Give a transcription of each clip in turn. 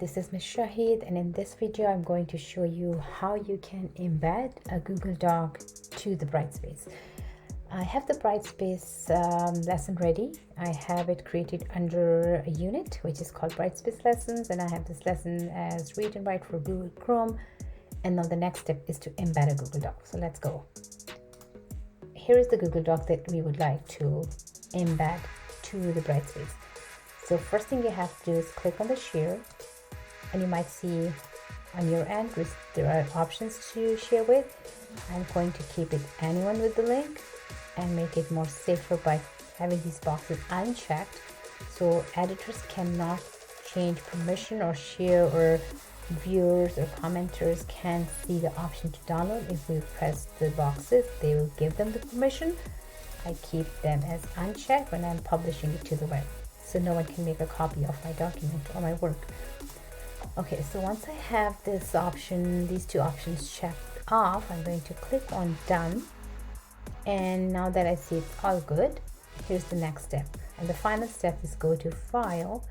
this is Ms. Shahid, and in this video I'm going to show you how you can embed a Google Doc to the Brightspace. I have the Brightspace lesson ready. I have it created under a unit which is called Brightspace Lessons, and I have this lesson as read and write for Google Chrome. And now the next step is to embed a Google Doc. So let's go. Here is the Google Doc that we would like to embed to the Brightspace. So first thing you have to do is click on the share, and you might see on your end there are options to share with. I'm going to keep it anyone with the link and make it more safer by having these boxes unchecked, so editors cannot change permission or share, or viewers or commenters can see the option to download. If we press the boxes, they will give them the permission. I keep them as unchecked when I'm publishing it to the web, so no one can make a copy of my document or my work. Okay, so once I have this option, these two options checked off, I'm going to click on done. And now that I see it's all good, here's the next step. And the final step is go to file,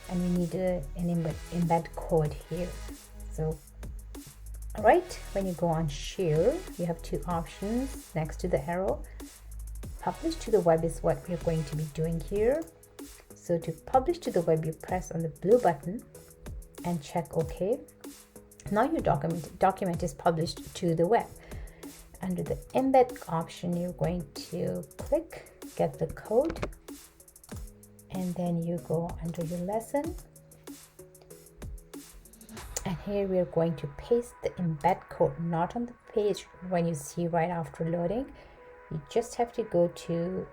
and you need an embed code here. So right when you go on share, you have two options next to the arrow. Publish to the web is what we're going to be doing here. So to publish to the web, you press on the blue button and check OK. Now your document is published to the web. Under the embed option, you're going to click get the code, and then you go under your lesson, and here we are going to paste the embed code, not on the page when you see right after loading. You just have to go to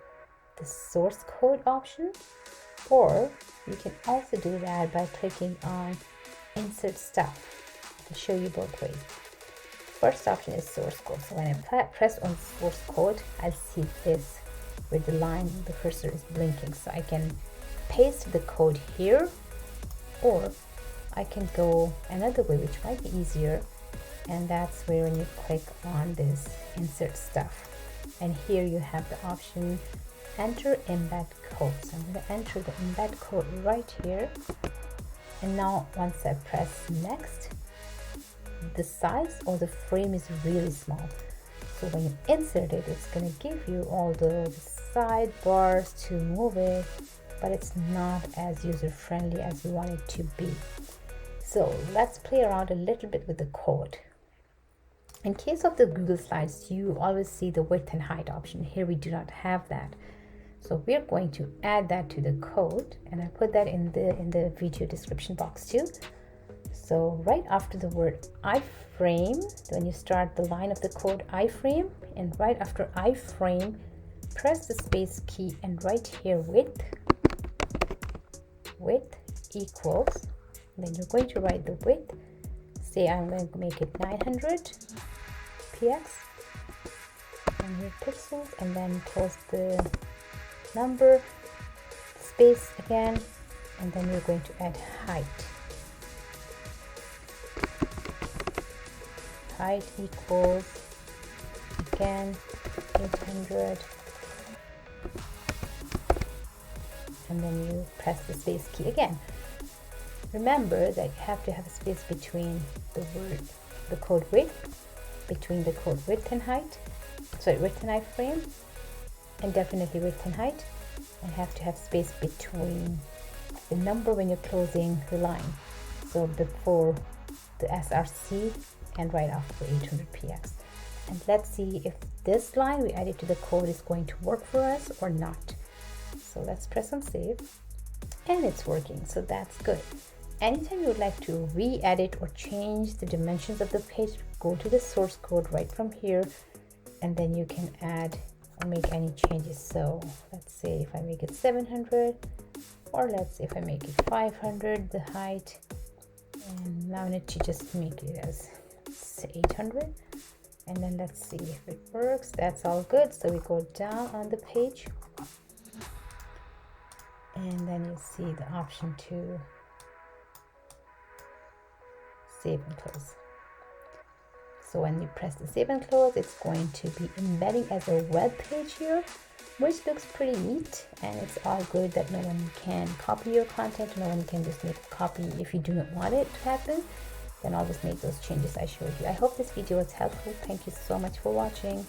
the source code option, or you can also do that by clicking on insert stuff. I'll show you both ways. First option is source code. So when I press on source code, I'll see this with the line, the cursor is blinking. So I can paste the code here, or I can go another way, which might be easier, and that's where when you click on this insert stuff, and here you have the option enter embed code. So I'm going to enter the embed code right here, and now once I press next, the size of the frame is really small. So when you insert it, it's going to give you all the sidebars to move it, but it's not as user-friendly as you want it to be. So let's play around a little bit with the code. In case of the Google Slides, you always see the width and height option. Here we do not have that. So we're going to add that to the code, and I put that in the video description box too. So right after the word iframe, when you start the line of the code iframe, and right after iframe, press the space key and write here width equals, then you're going to write the width. Say I'm going to make it 900 px, and here pixels, and then close the number, space again, and then you're going to add height. Height equals, again, 800, and then you press the space key again. Remember that you have to have a space between the code width, between the code width and height, width and height frame, and definitely width and height, and have to have space between the number when you're closing the line. So before the SRC and right after 800 px. And let's see if this line we added to the code is going to work for us or not. So let's press on save, and it's working, so that's good. Anytime you would like to re-edit or change the dimensions of the page, go to the source code right from here, and then you can add or make any changes. So let's say if I make it 700, or let's say if I make it 500 the height, and now I need to just make it as 800, and then let's see if it works. That's all good. So we go down on the page, and then you see the option to save and close. So when you press the save and close, it's going to be embedding as a web page here. which looks pretty neat, and it's all good that no one can copy your content. No one can just make a copy if you do not want it to happen. Then always make those changes I showed you. I hope this video was helpful. Thank you so much for watching.